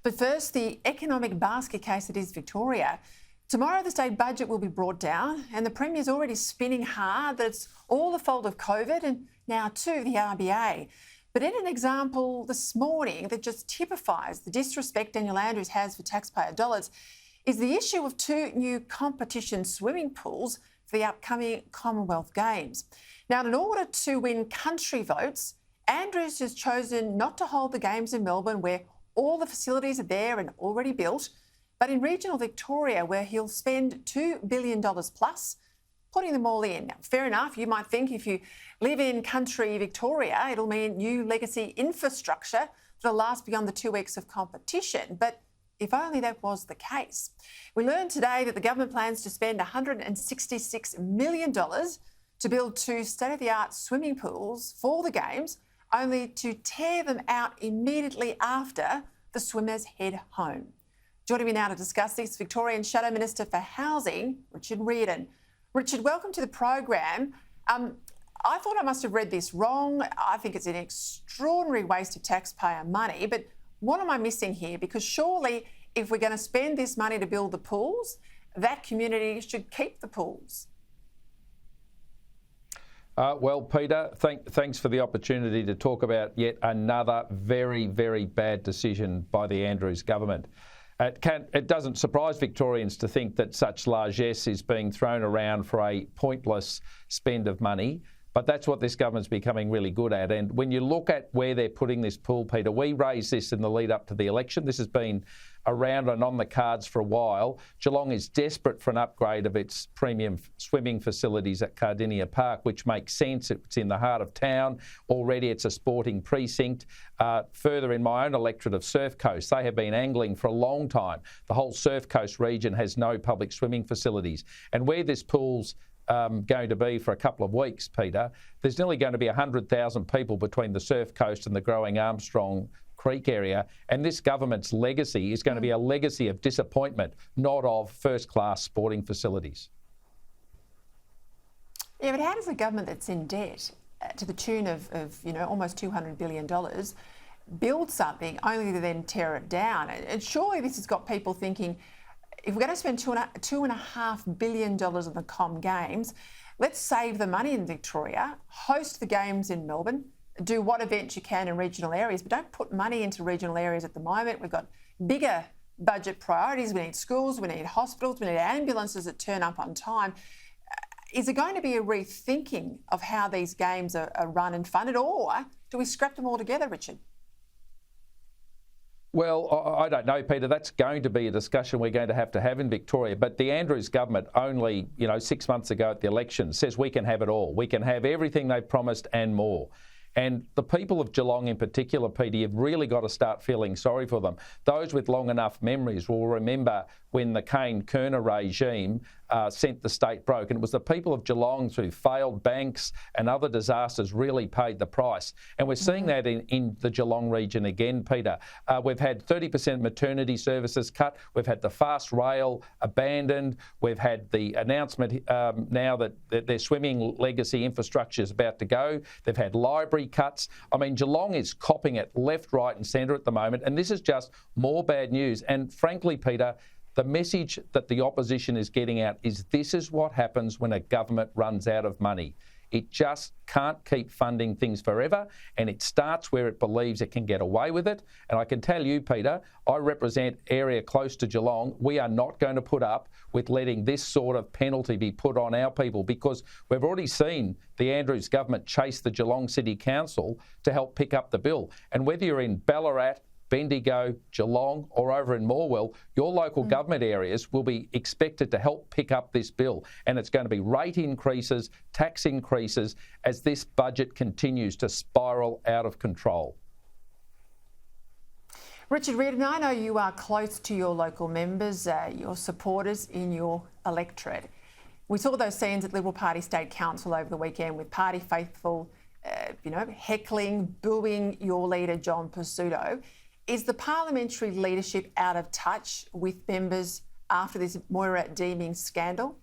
But first, the economic basket case that is Victoria. Tomorrow, the state budget will be brought down, and the Premier's already spinning hard that it's all the fault of COVID and now too the RBA. But in an example this morning that just typifies the disrespect Daniel Andrews has for taxpayer dollars is the issue of 2 new competition swimming pools for the upcoming Commonwealth Games. Now, in order to win country votes, Andrews has chosen not to hold the Games in Melbourne, where all the facilities are there and already built, but in regional Victoria, where he'll spend $2 billion plus, putting them all in. Now, fair enough, you might think if you live in country Victoria, it'll mean new legacy infrastructure that'll last beyond the 2 weeks of competition. But if only that was the case. We learned today that the government plans to spend $166 million to build 2 state-of-the-art swimming pools for the Games, only to tear them out immediately after the swimmers head home. Joining me now to discuss this, Victorian Shadow Minister for Housing, Richard Riordan. Richard, welcome to the program. I thought I must have read this wrong. I think it's an extraordinary waste of taxpayer money, but what am I missing here? Because surely if we're going to spend this money to build the pools, that community should keep the pools. Well, Peter, thanks for the opportunity to talk about yet another very, very bad decision by the Andrews government. It doesn't surprise Victorians to think that such largesse is being thrown around for a pointless spend of money, but that's what this government's becoming really good at. And when you look at where they're putting this pool, Peter, we raised this in the lead up to the election. This has been around and on the cards for a while. Geelong is desperate for an upgrade of its premium swimming facilities at Cardinia Park, which makes sense. It's in the heart of town. Already it's a sporting precinct. Further in my own electorate of Surf Coast, they have been angling for a long time. The whole Surf Coast region has no public swimming facilities. And where this pool's going to be for a couple of weeks, Peter, there's nearly going to be 100,000 people between the Surf Coast and the growing Armstrong Creek area, and this government's legacy is going to be a legacy of disappointment, not of first-class sporting facilities. Yeah, but how does a government that's in debt to the tune of almost $200 billion build something only to then tear it down? And surely this has got people thinking, if we're going to spend $2.5 billion on the Com Games, let's save the money in Victoria, host the Games in Melbourne, do what events you can in regional areas, but don't put money into regional areas at the moment. We've got bigger budget priorities. We need schools, we need hospitals, we need ambulances that turn up on time. Is there going to be a rethinking of how these games are run and funded, or do we scrap them all together, Richard? Well, I don't know, Peter. That's going to be a discussion we're going to have in Victoria. But the Andrews government only, 6 months ago at the election says we can have it all. We can have everything they've promised and more. And the people of Geelong in particular, Peter, you've really got to start feeling sorry for them. Those with long enough memories will remember when the Kane-Kerner regime sent the state broke. And it was the people of Geelong through failed banks and other disasters really paid the price. And we're seeing that in the Geelong region again, Peter. We've had 30% maternity services cut. We've had the fast rail abandoned. We've had the announcement now that their swimming legacy infrastructure is about to go. They've had library cuts. I mean, Geelong is copping it left, right and centre at the moment. And this is just more bad news. And frankly, Peter, the message that the opposition is getting out is this is what happens when a government runs out of money. It just can't keep funding things forever, and it starts where it believes it can get away with it. And I can tell you, Peter, I represent area close to Geelong. We are not going to put up with letting this sort of penalty be put on our people, because we've already seen the Andrews government chase the Geelong City Council to help pick up the bill. And whether you're in Ballarat, Bendigo, Geelong or over in Morwell, your local government areas will be expected to help pick up this bill. And it's going to be rate increases, tax increases as this budget continues to spiral out of control. Richard Riordan, I know you are close to your local members, your supporters in your electorate. We saw those scenes at Liberal Party State Council over the weekend with party faithful, heckling, booing your leader, John Pizzuto. Is the parliamentary leadership out of touch with members after this Moira Deeming scandal?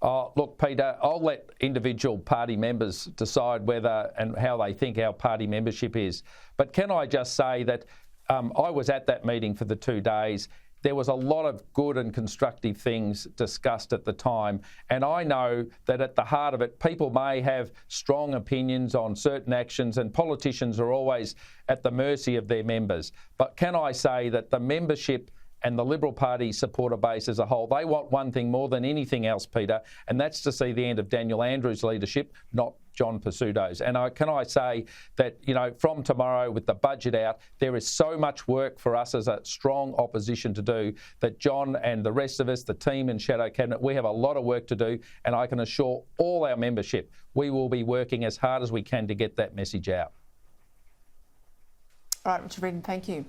Look, Peter, I'll let individual party members decide whether and how they think our party membership is. But can I just say that I was at that meeting for the 2 days. There was a lot of good and constructive things discussed at the time. And I know that at the heart of it, people may have strong opinions on certain actions, and politicians are always at the mercy of their members. But can I say that the membership and the Liberal Party supporter base as a whole, they want one thing more than anything else, Peter, and that's to see the end of Daniel Andrews' leadership, not John Pesutto's. And can I say that, you know, from tomorrow with the budget out, there is so much work for us as a strong opposition to do that John and the rest of us, the team in Shadow Cabinet, we have a lot of work to do, and I can assure all our membership we will be working as hard as we can to get that message out. All right, Richard Riordan, thank you.